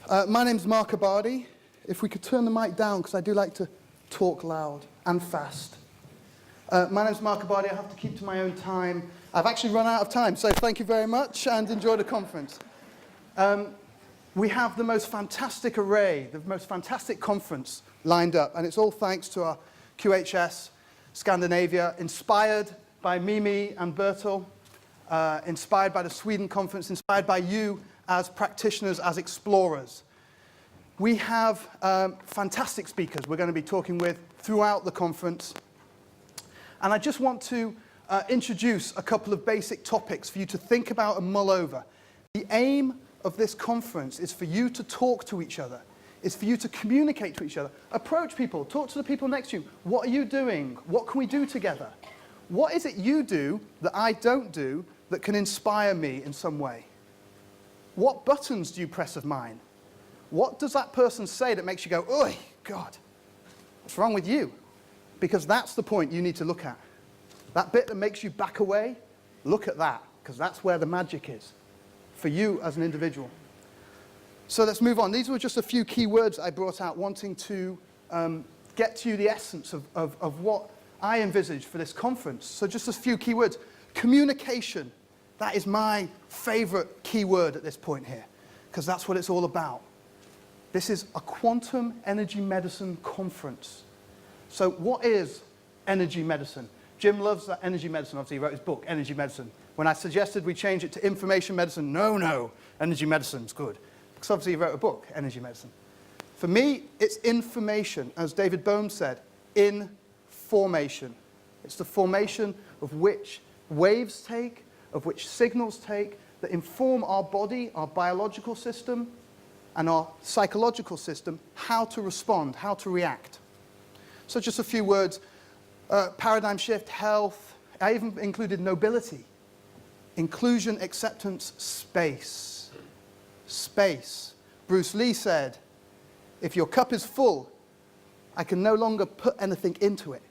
My name's Mark Abadi. If we could turn the mic down, because I do like to talk loud and fast. My name's Mark Abadi. I have to keep to my own time. I've actually run out of time, so thank you very much and enjoy the conference. We have the most fantastic array, the most fantastic conference lined up, and it's all thanks to our QHS Scandinavia, inspired by Mimi and Bertil, inspired by the Sweden conference, inspired by you as practitioners, as explorers. We have fantastic speakers we're going to be talking with throughout the conference. And I just want to introduce a couple of basic topics for you to think about and mull over. The aim of this conference is for you to talk to each other. It's for you to communicate to each other. Approach people. Talk to the people next to you. What are you doing? What can we do together? What is it you do that I don't do that can inspire me in some way? What buttons do you press of mine? What does that person say that makes you go, "Oi, God, what's wrong with you?" Because that's the point you need to look at. That bit that makes you back away, look at that, because that's where the magic is for you as an individual. So let's move on. These were just a few key words I brought out, wanting to get to you the essence of what I envisaged for this conference. So just a few key words. Communication. That is my favorite key word at this point here, because that's what it's all about. This is a quantum energy medicine conference. So what is energy medicine? Jim loves that energy medicine. Obviously, he wrote his book, Energy Medicine. When I suggested we change it to information medicine, no, energy medicine's good. Because obviously he wrote a book, Energy Medicine. For me, it's information, as David Bohm said, in formation. It's the formation of which waves take, of which signals take, that inform our body, our biological system, and our psychological system, how to respond, how to react. So just a few words. Paradigm shift, health. I even included nobility. Inclusion, acceptance, space. Space. Bruce Lee said, if your cup is full, I can no longer put anything into it.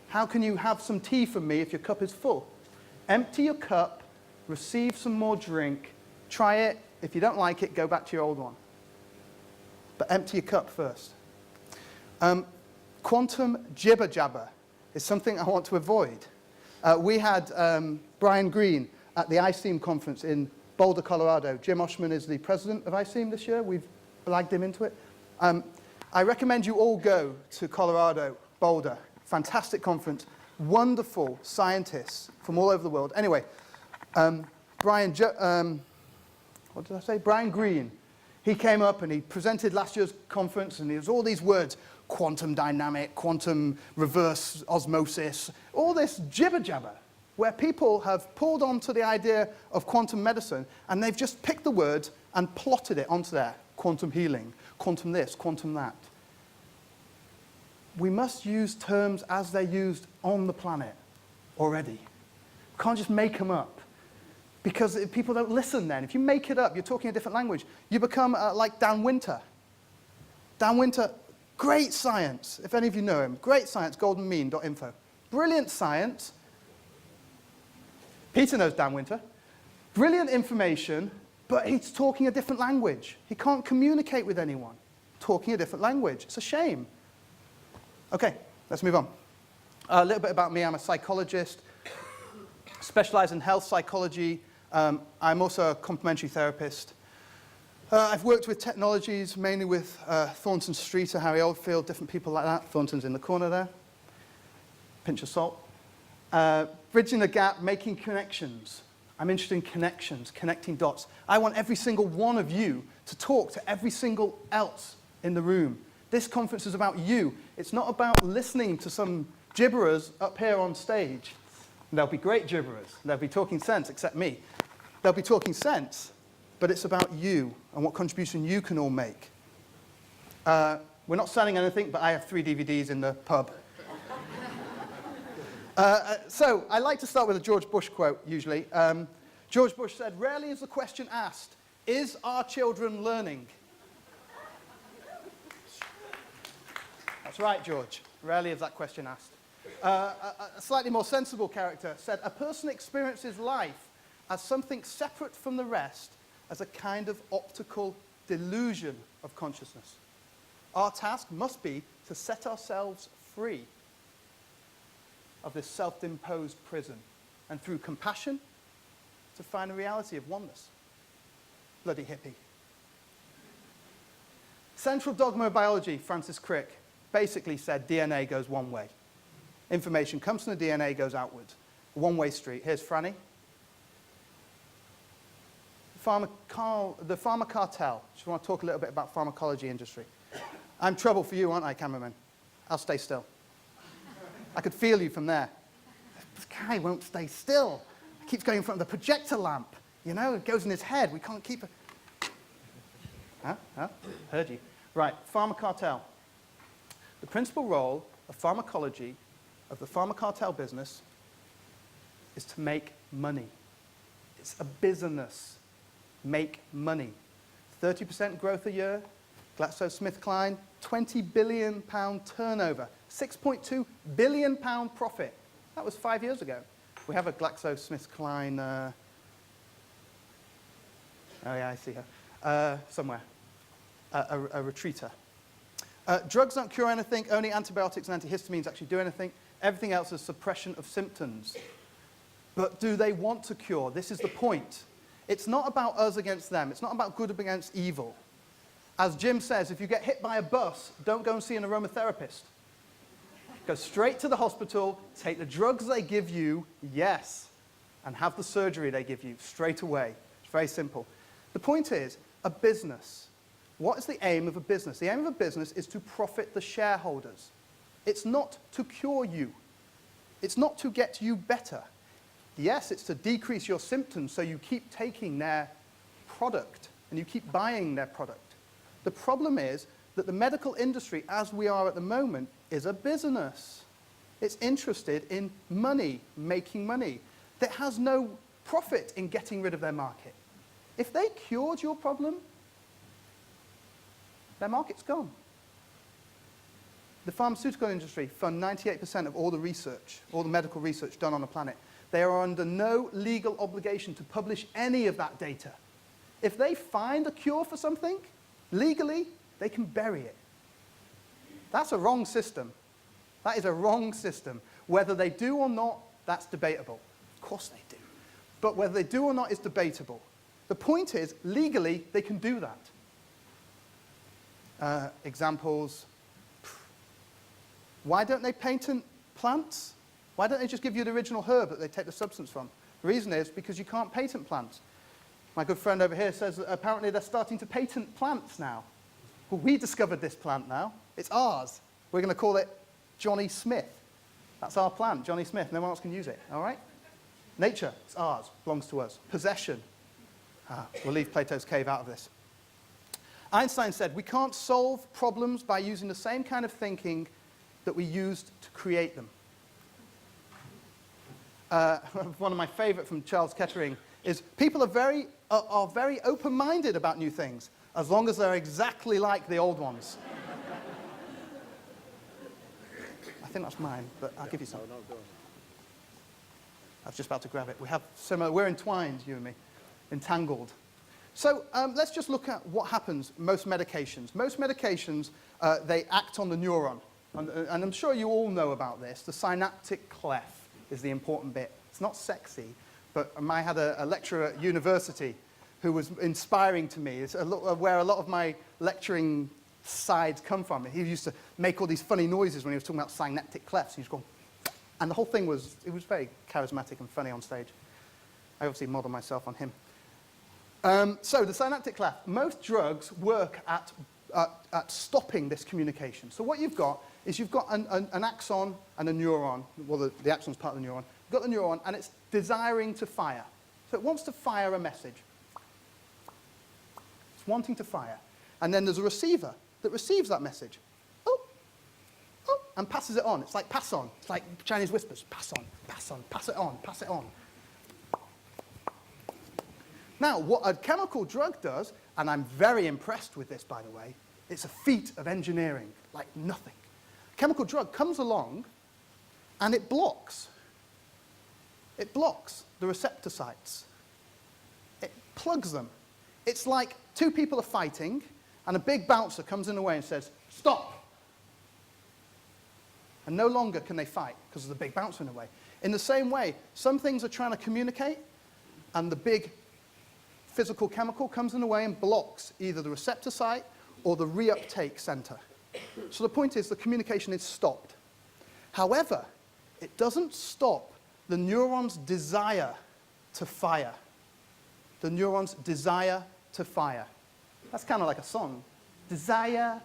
How can you have some tea from me if your cup is full? Empty your cup, receive some more drink, try it. If you don't like it, go back to your old one. But empty your cup first. Quantum jibber jabber is something I want to avoid. We had Brian Greene at the ICEAM conference in Boulder, Colorado. Jim Oschman is the president of ICEAM this year. We've blagged him into it. I recommend you all go to Colorado, Boulder. Fantastic conference. Wonderful scientists from all over the world. Anyway, Brian Greene. He came up and he presented last year's conference, and there was all these words: quantum dynamic, quantum reverse osmosis, all this jibber-jabber, where people have pulled onto the idea of quantum medicine, and they've just picked the words and plotted it onto there. Quantum healing, quantum this, quantum that. We must use terms as they're used on the planet already. We can't just make them up. Because if people don't listen then, if you make it up, you're talking a different language, you become like Dan Winter. Dan Winter, great science, if any of you know him, great science, goldenmean.info. Brilliant science. Peter knows Dan Winter. Brilliant information, but he's talking a different language. He can't communicate with anyone talking a different language. It's a shame. Okay, let's move on. A little bit about me. I'm a psychologist, specialize in health psychology. I'm also a complementary therapist. I've worked with technologies, mainly with Thornton Streeter, Harry Oldfield, different people like that. Thornton's in the corner there. Pinch of salt. Bridging the gap, making connections. I'm interested in connections, connecting dots. I want every single one of you to talk to every single else in the room. This conference is about you. It's not about listening to some gibberers up here on stage. They'll be great gibberers. They'll be talking sense, except me. They'll be talking sense, but it's about you and what contribution you can all make. We're not selling anything, but I have 3 DVDs in the pub. So I like to start with a George Bush quote, usually. George Bush said, "Rarely is the question asked, is our children learning?" That's right, George. Rarely is that question asked. A slightly more sensible character said, "A person experiences life as something separate from the rest, as a kind of optical delusion of consciousness. Our task must be to set ourselves free of this self-imposed prison, and through compassion, to find a reality of oneness. Bloody hippie. Central dogma of biology, Francis Crick, basically said DNA goes one way. Information comes from the DNA, goes outwards. One-way street. Here's Franny. The pharma cartel. Just want to talk a little bit about pharmacology industry. I'm trouble for you, aren't I, cameraman? I'll stay still. I could feel you from there. This guy won't stay still. He keeps going in front of the projector lamp. You know, it goes in his head. We can't keep it. Huh? Heard you. Right, pharma cartel. The principal role of pharmacology, of the pharma cartel business, is to make money. It's a business. Make money. 30% growth a year. GlaxoSmithKline, £20 billion turnover. £6.2 billion profit. That was 5 years ago. We have a GlaxoSmithKline, oh yeah, I see her, somewhere, a retreater. Drugs don't cure anything, only antibiotics and antihistamines actually do anything. Everything else is suppression of symptoms. But do they want to cure? This is the point. It's not about us against them. It's not about good against evil. As Jim says, if you get hit by a bus, don't go and see an aromatherapist. Go straight to the hospital, take the drugs they give you, yes, and have the surgery they give you straight away. It's very simple. The point is, a business. What is the aim of a business? The aim of a business is to profit the shareholders. It's not to cure you. It's not to get you better. Yes, it's to decrease your symptoms so you keep taking their product and you keep buying their product. The problem is that the medical industry, as we are at the moment, is a business. It's interested in money, making money. That has no profit in getting rid of their market. If they cured your problem, their market's gone. The pharmaceutical industry fund 98% of all the research, all the medical research done on the planet. They are under no legal obligation to publish any of that data. If they find a cure for something, legally, they can bury it. That's a wrong system. That is a wrong system. Whether they do or not, that's debatable. Of course they do. But whether they do or not is debatable. The point is, legally, they can do that. Examples. Why don't they patent plants? Why don't they just give you the original herb that they take the substance from? The reason is because you can't patent plants. My good friend over here says that apparently they're starting to patent plants now. Well, we discovered this plant now. It's ours. We're going to call it Johnny Smith. That's our plant, Johnny Smith. No one else can use it, all right? Nature, it's ours, belongs to us. Possession. We'll leave Plato's cave out of this. Einstein said, we can't solve problems by using the same kind of thinking that we used to create them. One of my favorite from Charles Kettering is people are very open-minded about new things, as long as they're exactly like the old ones. I think that's mine, but I'll give you some. I was just about to grab it. We have similar, we're entwined, you and me, entangled. So let's just look at what happens most medications. Most medications, they act on the neuron. And I'm sure you all know about this. The synaptic cleft is the important bit. It's not sexy, but I had a lecturer at university who was inspiring to me. It's where a lot of my lecturing sides come from. He used to make all these funny noises when he was talking about synaptic clefts. He was going, and the whole thing was, it was very charismatic and funny on stage. I obviously modeled myself on him. So the synaptic cleft, most drugs work at stopping this communication. So what you've got is you've got an axon and a neuron. Well, the axon's part of the neuron. You've got the neuron, and it's desiring to fire. So it wants to fire a message. It's wanting to fire. And then there's a receiver that receives that message. Oh, oh, and passes it on. It's like pass on. It's like Chinese whispers. Pass on, pass on, pass it on, pass it on. Now, what a chemical drug does, and I'm very impressed with this, by the way, it's a feat of engineering, like nothing. A chemical drug comes along, and it blocks. It blocks the receptor sites. It plugs them. It's like two people are fighting, and a big bouncer comes in the way and says, "Stop!" And no longer can they fight because there's a big bouncer in the way. In the same way, some things are trying to communicate, and the big physical chemical comes in the way and blocks either the receptor site or the reuptake center. So the point is the communication is stopped. However, it doesn't stop the neuron's desire to fire. The neuron's desire to fire. That's kind of like a song. Desire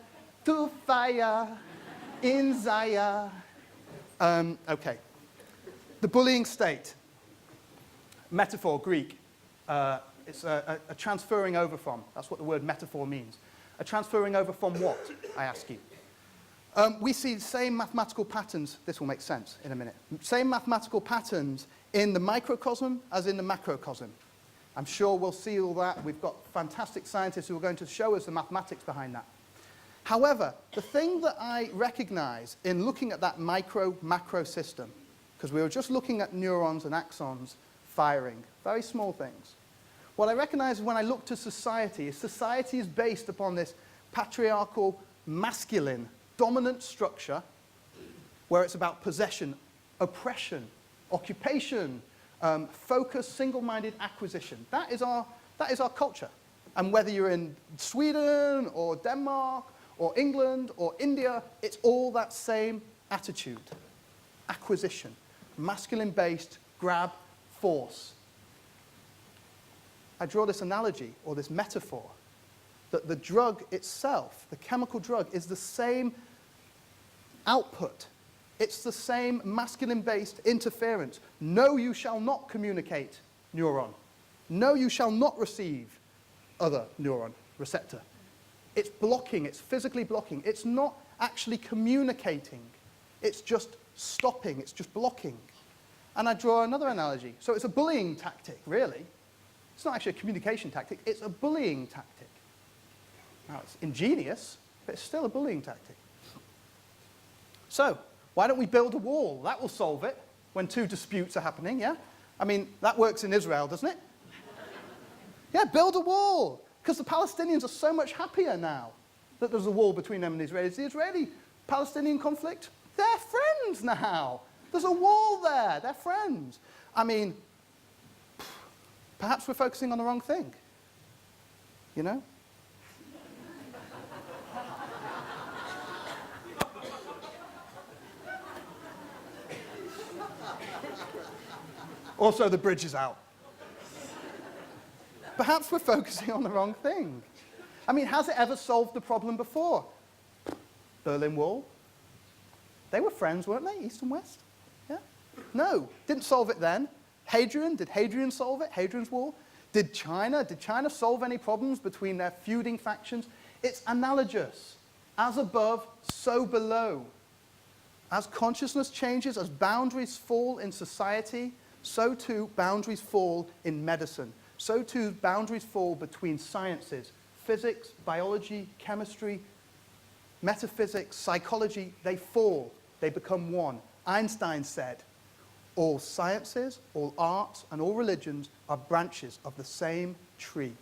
to fire in Zaya. Okay. The bullying state. Metaphor, Greek. It's a transferring over from. That's what the word metaphor means. A transferring over from what, I ask you? We see the same mathematical patterns. This will make sense in a minute. Same mathematical patterns in the microcosm as in the macrocosm. I'm sure we'll see all that. We've got fantastic scientists who are going to show us the mathematics behind that. However, the thing that I recognize in looking at that micro-macro system, because we were just looking at neurons and axons firing, very small things. What I recognize when I look to society is based upon this patriarchal, masculine, dominant structure where it's about possession, oppression, occupation, focus, single-minded acquisition. That is our culture. And whether you're in Sweden or Denmark or England or India, it's all that same attitude. Acquisition. Masculine-based, grab, force. I draw this analogy or this metaphor that the drug itself, the chemical drug, is the same output. It's the same masculine-based interference. No, you shall not communicate, neuron. No, you shall not receive, other neuron, receptor. It's blocking, it's physically blocking. It's not actually communicating. It's just stopping, it's just blocking. And I draw another analogy. So it's a bullying tactic, really. It's not actually a communication tactic, it's a bullying tactic. Now, it's ingenious, but it's still a bullying tactic. So, why don't we build a wall? That will solve it when two disputes are happening, yeah? I mean, that works in Israel, doesn't it? Yeah, build a wall. Because the Palestinians are so much happier now that there's a wall between them and the Israelis. The Israeli-Palestinian conflict, they're friends now. There's a wall there. They're friends. I mean, perhaps we're focusing on the wrong thing. You know? Also, the bridge is out. Perhaps we're focusing on the wrong thing. I mean, has it ever solved the problem before? Berlin Wall. They were friends, weren't they? East and West? Yeah? No, didn't solve it then. Hadrian, did Hadrian solve it? Hadrian's Wall? Did China solve any problems between their feuding factions? It's analogous. As above, so below. As consciousness changes, as boundaries fall in society, so too boundaries fall in medicine. So too boundaries fall between sciences. Physics, biology, chemistry, metaphysics, psychology, they fall. They become one. Einstein said, all sciences, all arts, and all religions are branches of the same tree.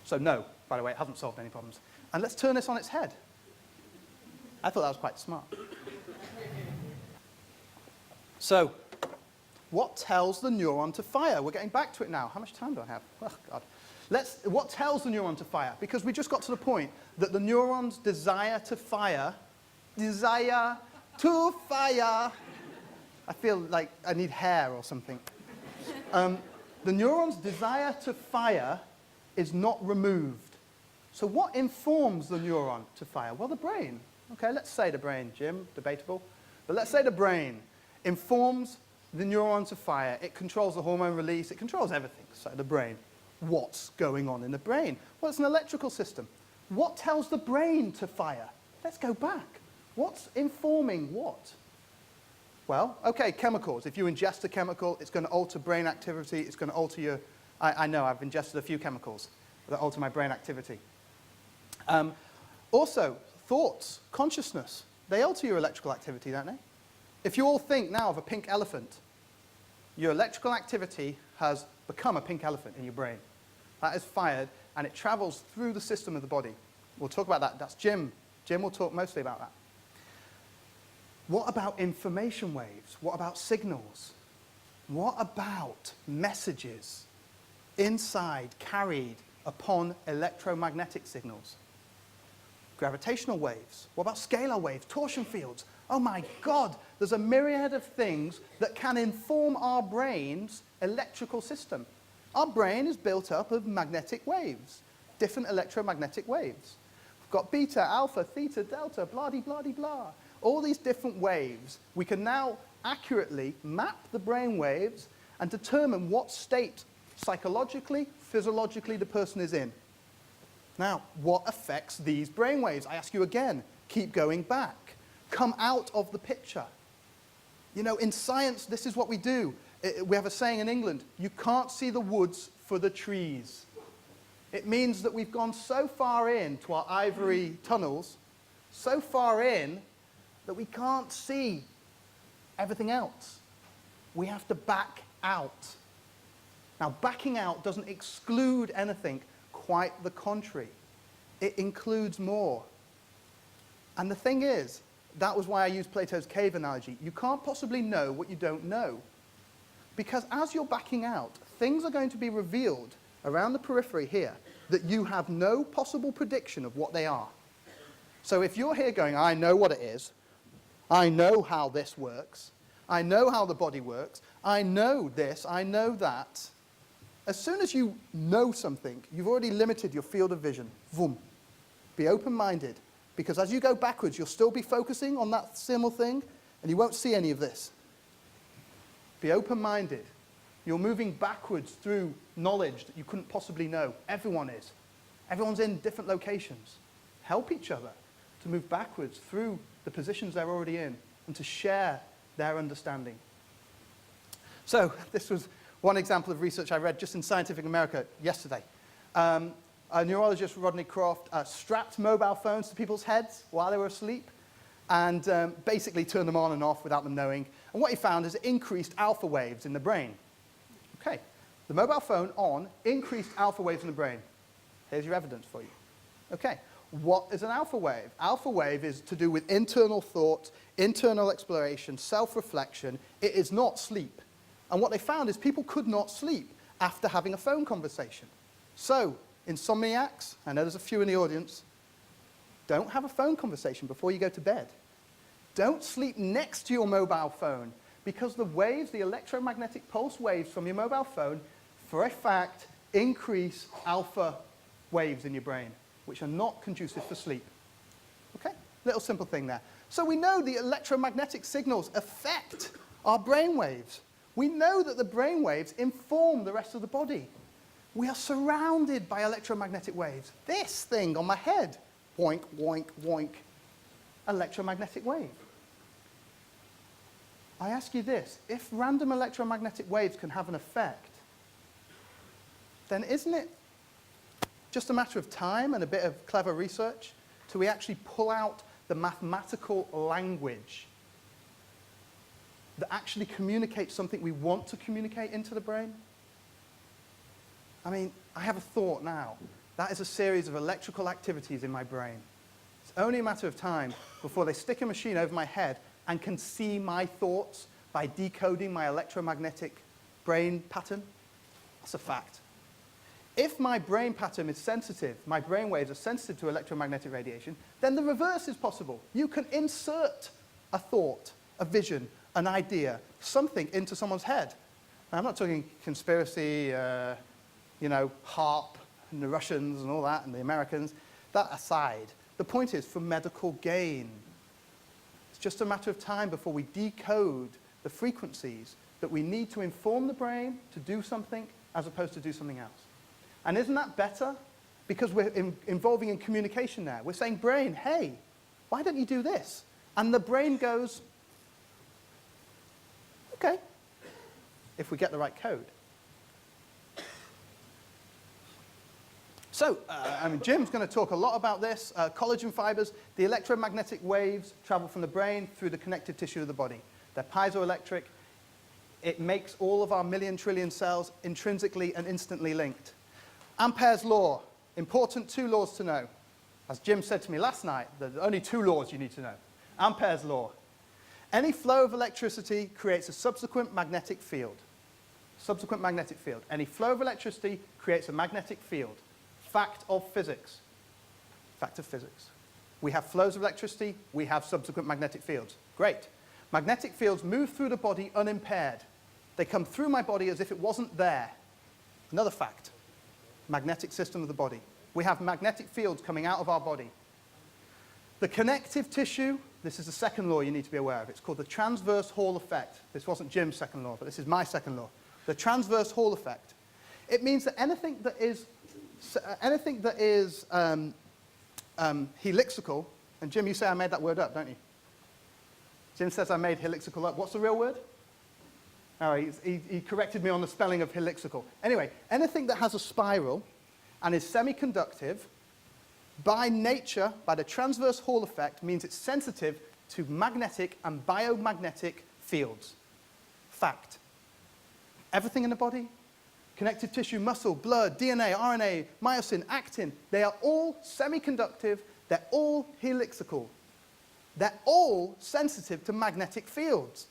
So no, by the way, it hasn't solved any problems. And let's turn this on its head. I thought that was quite smart. So, what tells the neuron to fire? We're getting back to it now. How much time do I have? Oh, God. What tells the neuron to fire? Because we just got to the point that the neuron's desire to fire, I feel like I need hair or something. The neuron's desire to fire is not removed. So what informs the neuron to fire? Well, the brain. Okay, let's say the brain, Jim, debatable. But let's say the brain informs the neuron to fire. It controls the hormone release. It controls everything, so the brain. What's going on in the brain? Well, it's an electrical system. What tells the brain to fire? Let's go back. What's informing what? Well, okay, chemicals. If you ingest a chemical, it's going to alter brain activity. It's going to alter your... I know, I've ingested a few chemicals that alter my brain activity. Also, thoughts, consciousness, they alter your electrical activity, don't they? If you all think now of a pink elephant, your electrical activity has become a pink elephant in your brain. That is fired, and it travels through the system of the body. We'll talk about that. That's Jim. Jim will talk mostly about that. What about information waves? What about signals? What about messages inside, carried upon electromagnetic signals? Gravitational waves. What about scalar waves? Torsion fields. Oh my God, there's a myriad of things that can inform our brain's electrical system. Our brain is built up of magnetic waves, different electromagnetic waves. We've got beta, alpha, theta, delta, blah-de-blah-de-blah. All these different waves, we can now accurately map the brain waves and determine what state psychologically, physiologically the person is in. Now, what affects these brain waves? I ask you again, keep going back. Come out of the picture. You know, in science, this is what we do. We have a saying in England, you can't see the woods for the trees. It means that we've gone so far into our ivory tunnels, so far in, that we can't see everything else. We have to back out. Now, backing out doesn't exclude anything, quite the contrary. It includes more. And the thing is, that was why I used Plato's cave analogy. You can't possibly know what you don't know. Because as you're backing out, things are going to be revealed around the periphery here that you have no possible prediction of what they are. So if you're here going, I know what it is, I know how this works, I know how the body works, I know this, I know that, as soon as you know something, you've already limited your field of vision. Vroom. Be open-minded, because as you go backwards, you'll still be focusing on that similar thing, and you won't see any of this. Be open-minded. You're moving backwards through knowledge that you couldn't possibly know. Everyone is. Everyone's in different locations. Help each other to move backwards through the positions they're already in and to share their understanding. So this was one example of research I read just in Scientific America yesterday. A neurologist, Rodney Croft, strapped mobile phones to people's heads while they were asleep and basically turned them on and off without them knowing. And what he found is increased alpha waves in the brain. Okay, the mobile phone on, increased alpha waves in the brain. Here's your evidence for you. Okay, what is an alpha wave? Alpha wave is to do with internal thought, internal exploration, self-reflection. It is not sleep. And what they found is people could not sleep after having a phone conversation. So, insomniacs, I know there's a few in the audience, don't have a phone conversation before you go to bed. Don't sleep next to your mobile phone, because the waves, the electromagnetic pulse waves from your mobile phone, for a fact, increase alpha waves in your brain, which are not conducive for sleep. Okay? Little simple thing there. So we know the electromagnetic signals affect our brain waves. We know that the brain waves inform the rest of the body. We are surrounded by electromagnetic waves. This thing on my head, boink, boink, boink, electromagnetic wave. I ask you this, if random electromagnetic waves can have an effect, then isn't it just a matter of time and a bit of clever research till we actually pull out the mathematical language that actually communicates something we want to communicate into the brain? I mean, I have a thought now. That is a series of electrical activities in my brain. It's only a matter of time before they stick a machine over my head and can see my thoughts by decoding my electromagnetic brain pattern. That's a fact. If my brain pattern is sensitive, my brain waves are sensitive to electromagnetic radiation, then the reverse is possible. You can insert a thought, a vision, an idea, something into someone's head. Now, I'm not talking conspiracy, HAARP, and the Russians and all that, and the Americans. That aside, the point is for medical gain. It's just a matter of time before we decode the frequencies that we need to inform the brain to do something as opposed to do something else. And isn't that better? Because we're involving in communication there. We're saying, brain, hey, why don't you do this? And the brain goes, okay, if we get the right code. So, Jim's going to talk a lot about this. Collagen fibers, the electromagnetic waves travel from the brain through the connective tissue of the body. They're piezoelectric. It makes all of our million trillion cells intrinsically and instantly linked. Ampere's law, important 2 laws to know. As Jim said to me last night, there are only 2 laws you need to know. Ampere's law. Any flow of electricity creates a subsequent magnetic field. Subsequent magnetic field. Any flow of electricity creates a magnetic field. Fact of physics. Fact of physics. We have flows of electricity, we have subsequent magnetic fields. Great. Magnetic fields move through the body unimpaired. They come through my body as if it wasn't there. Another fact. Magnetic system of the body. We have magnetic fields coming out of our body. The connective tissue, this is the second law you need to be aware of. It's called the transverse Hall effect. This wasn't Jim's second law, but this is my second law. The transverse Hall effect. It means that anything that is helixical, and Jim, you say I made that word up, don't you? Jim says I made helixical up. What's the real word? Oh, he corrected me on the spelling of helixical. Anyway, anything that has a spiral and is semiconductive, by nature, by the transverse Hall effect, means it's sensitive to magnetic and biomagnetic fields. Fact. Everything in the body, connective tissue, muscle, blood, DNA, RNA, myosin, actin, they are all semiconductive, they're all helixical. They're all sensitive to magnetic fields.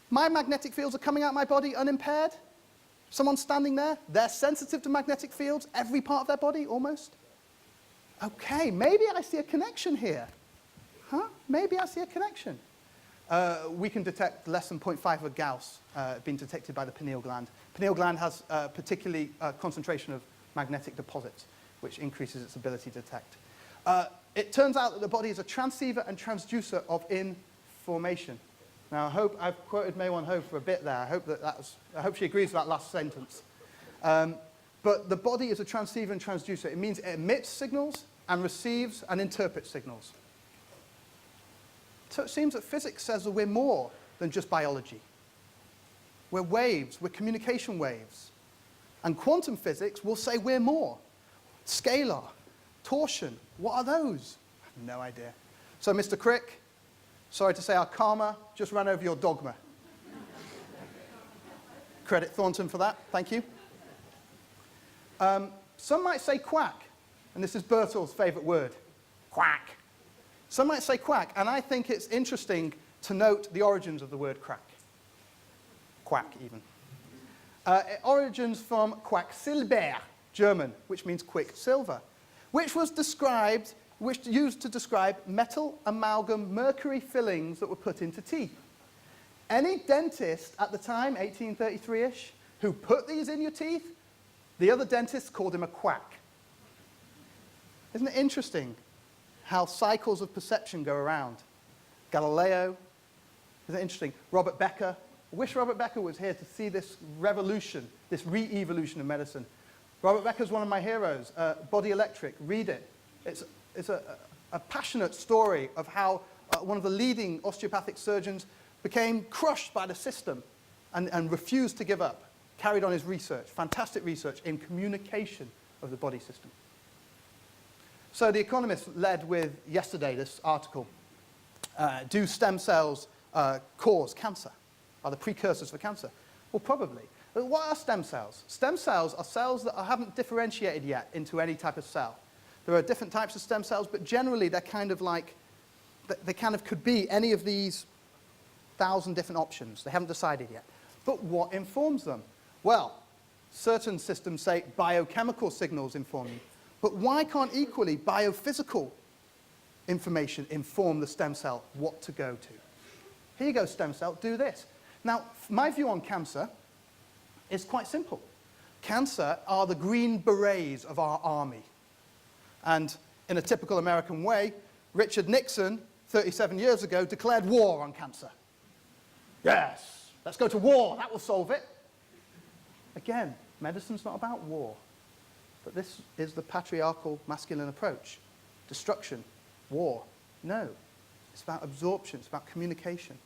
My magnetic fields are coming out my body unimpaired. Someone standing there, they're sensitive to magnetic fields, every part of their body, almost. Okay, maybe I see a connection here. Huh? Maybe I see a connection. We can detect less than 0.5 of Gauss being detected by the pineal gland. Pineal gland has particularly concentration of magnetic deposits, which increases its ability to detect. It turns out that the body is a transceiver and transducer of information. Now, I hope I've quoted Mae-Wan Ho for a bit there. I hope she agrees with that last sentence. But the body is a transceiver and transducer. It means it emits signals and receives and interprets signals. So it seems that physics says that we're more than just biology. We're waves, we're communication waves. And quantum physics will say we're more. Scalar, torsion, what are those? I have no idea. So Mr. Crick, sorry to say our karma just ran over your dogma. Credit Thornton for that, thank you. Some might say quack, and this is Bertels's favorite word, quack. Some might say quack, and I think it's interesting to note the origins of the word crack. Quack, even. It origins from Quacksilber, German, which means quicksilver, which was used to describe metal amalgam mercury fillings that were put into teeth. Any dentist at the time, 1833-ish, who put these in your teeth, the other dentists called him a quack. Isn't it interesting how cycles of perception go around? Galileo, isn't it interesting? Robert Becker. I wish Robert Becker was here to see this revolution, this re-evolution of medicine. Robert Becker's one of my heroes. Body Electric, read it. It's a passionate story of how one of the leading osteopathic surgeons became crushed by the system and refused to give up. Carried on his research, fantastic research in communication of the body system. So The Economist led with yesterday this article. Do stem cells cause cancer? Are the precursors for cancer? Well, probably. But what are stem cells? Stem cells are cells that haven't differentiated yet into any type of cell. There are different types of stem cells, but generally they're kind of like, they kind of could be any of these 1,000 different options. They haven't decided yet. But what informs them? Well, certain systems say biochemical signals inform them. But why can't equally biophysical information inform the stem cell what to go to? Here you go, stem cell, do this. Now, my view on cancer is quite simple. Cancer are the green berets of our army. And in a typical American way, Richard Nixon, 37 years ago, declared war on cancer. Yes, let's go to war, that will solve it. Again, medicine's not about war, but this is the patriarchal masculine approach. Destruction, war, no. It's about absorption, it's about communication.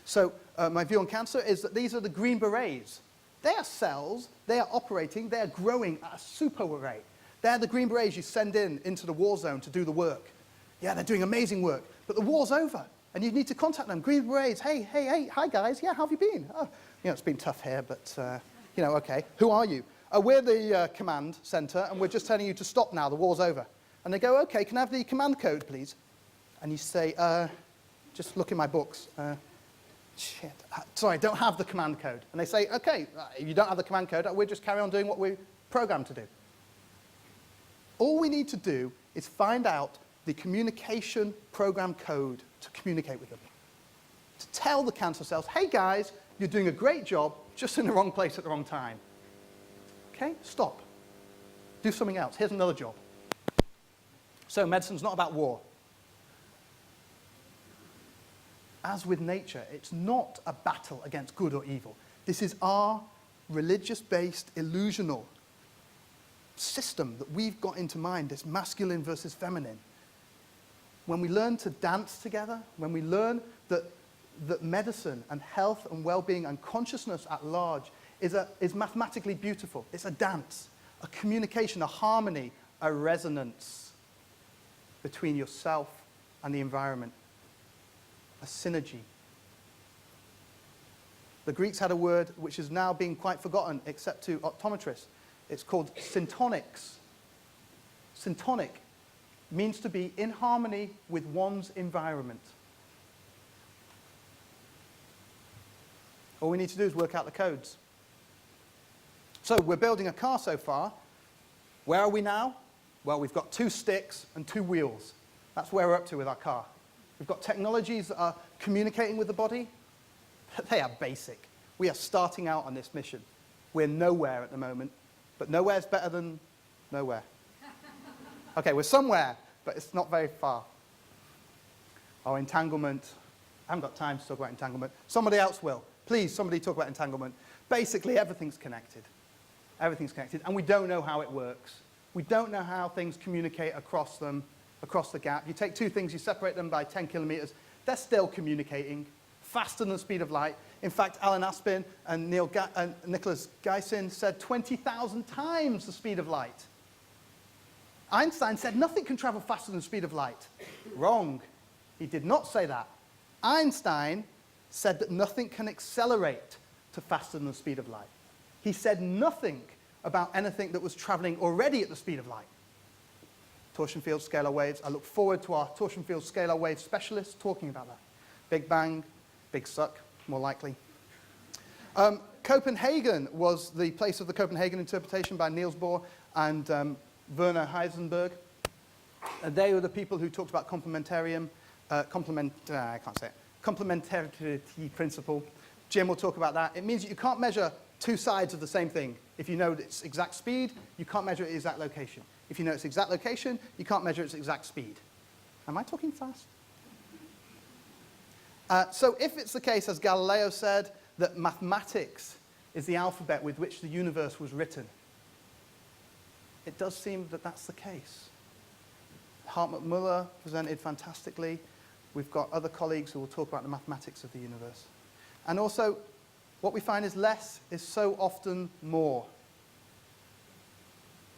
So my view on cancer is that these are the green berets. They are cells, they are operating, they are growing at a super rate. They're the green berets you send into the war zone to do the work. Yeah, they're doing amazing work, but the war's over, and you need to contact them. Green berets, hey, hi guys, yeah, how have you been? Oh, it's been tough here, but, okay. Who are you? We're the command center, and we're just telling you to stop now. The war's over. And they go, okay, can I have the command code, please? And you say, just look in my books. Shit, sorry, I don't have the command code. And they say, okay, if you don't have the command code, we'll just carry on doing what we're programmed to do. All we need to do is find out the communication program code to communicate with them. To tell the cancer cells, hey guys, you're doing a great job, just in the wrong place at the wrong time. Okay, stop. Do something else. Here's another job. So medicine's not about war. As with nature, it's not a battle against good or evil. This is our religious-based, illusional system that we've got into mind, this masculine versus feminine. When we learn to dance together, when we learn that medicine and health and well-being and consciousness at large is mathematically beautiful. It's a dance, a communication, a harmony, a resonance between yourself and the environment, a synergy. The Greeks had a word which is now being quite forgotten, except to optometrists. It's called syntonics. Syntonic means to be in harmony with one's environment. All we need to do is work out the codes. So we're building a car so far. Where are we now? Well, we've got 2 sticks and 2 wheels. That's where we're up to with our car. We've got technologies that are communicating with the body. They are basic. We are starting out on this mission. We're nowhere at the moment, but nowhere's better than nowhere. Okay, we're somewhere, but it's not very far. Oh, entanglement. I haven't got time to talk about entanglement. Somebody else will. Please, somebody talk about entanglement. Basically, everything's connected. Everything's connected, and we don't know how it works. We don't know how things communicate across them, across the gap. You take 2 things, you separate them by 10 kilometers. They're still communicating faster than the speed of light. In fact, Alan Aspin and Nicholas Geisin said 20,000 times the speed of light. Einstein said nothing can travel faster than the speed of light. Wrong. He did not say that. Einstein said that nothing can accelerate to faster than the speed of light. He said nothing about anything that was traveling already at the speed of light. Torsion field scalar waves. I look forward to our torsion field scalar wave specialists talking about that. Big Bang, Big Suck, more likely. Copenhagen was the place of the Copenhagen interpretation by Niels Bohr and Werner Heisenberg. And they were the people who talked about complementarity principle. Jim will talk about that. It means that you can't measure 2 sides of the same thing. If you know its exact speed, you can't measure its exact location. If you know its exact location, you can't measure its exact speed. Am I talking fast? So if it's the case, as Galileo said, that mathematics is the alphabet with which the universe was written, it does seem that that's the case. Hartmut Müller presented fantastically. We've got other colleagues who will talk about the mathematics of the universe. And also, what we find is less is so often more.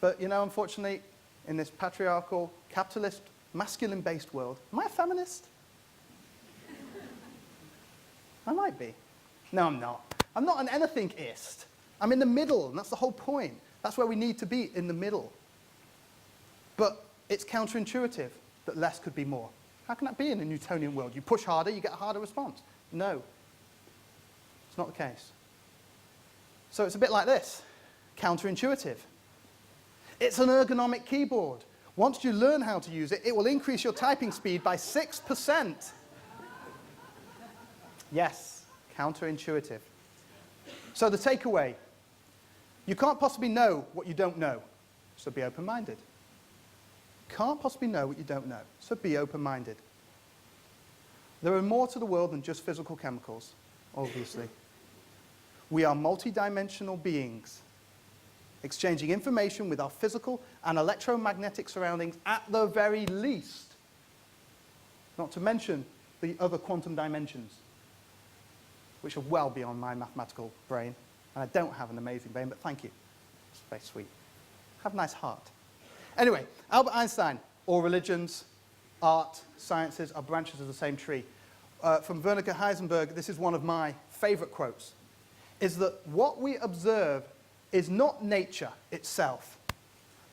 But, unfortunately, in this patriarchal, capitalist, masculine-based world, am I a feminist? I might be. No, I'm not. I'm not an anything-ist. I'm in the middle, and that's the whole point. That's where we need to be, in the middle. But it's counterintuitive that less could be more. How can that be in a Newtonian world? You push harder, you get a harder response. No. It's not the case. So it's a bit like this. Counterintuitive. It's an ergonomic keyboard. Once you learn how to use it, it will increase your typing speed by 6%. Yes, counterintuitive. So the takeaway, you can't possibly know what you don't know, so be open-minded. Can't possibly know what you don't know, so be open-minded. There are more to the world than just physical chemicals, obviously. We are multidimensional beings, exchanging information with our physical and electromagnetic surroundings at the very least, not to mention the other quantum dimensions, which are well beyond my mathematical brain. And I don't have an amazing brain, but thank you. It's very sweet. Have a nice heart. Anyway, Albert Einstein, all religions, art, sciences are branches of the same tree. From Werner Heisenberg, this is one of my favorite quotes. is that what we observe is not nature itself,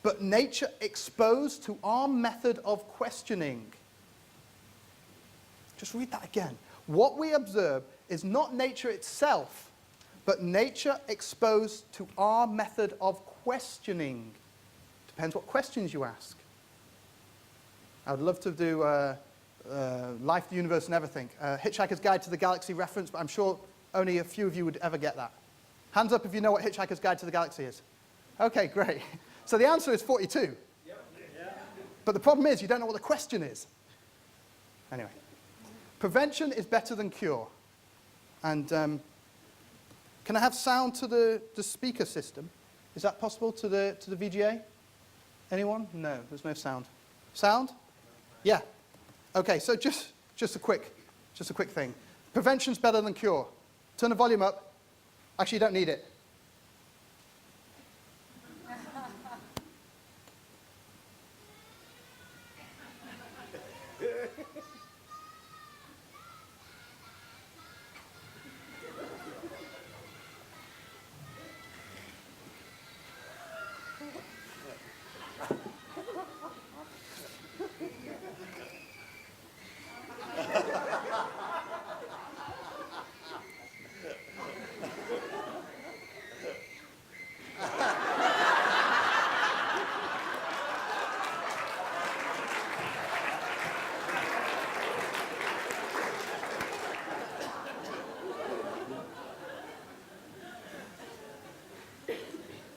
but nature exposed to our method of questioning. Just read that again. What we observe is not nature itself, but nature exposed to our method of questioning. Depends what questions you ask. I would love to do Life, the Universe, and Everything. Hitchhiker's Guide to the Galaxy reference, but I'm sure only a few of you would ever get that. Hands up if you know what Hitchhiker's Guide to the Galaxy is. Okay, great. So the answer is 42. Yep. Yeah. But the problem is you don't know what the question is. Anyway. Prevention is better than cure. And can I have sound to the speaker system? Is that possible to the VGA? Anyone? No, there's no sound. Sound? Yeah. Okay, so just a quick thing. Prevention's better than cure. Turn the volume up. Actually, you don't need it.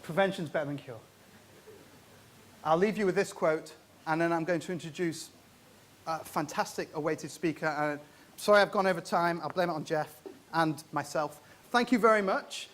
Prevention's better than cure. I'll leave you with this quote, and then I'm going to introduce a fantastic awaited speaker. Sorry I've gone over time. I'll blame it on Jeff and myself. Thank you very much.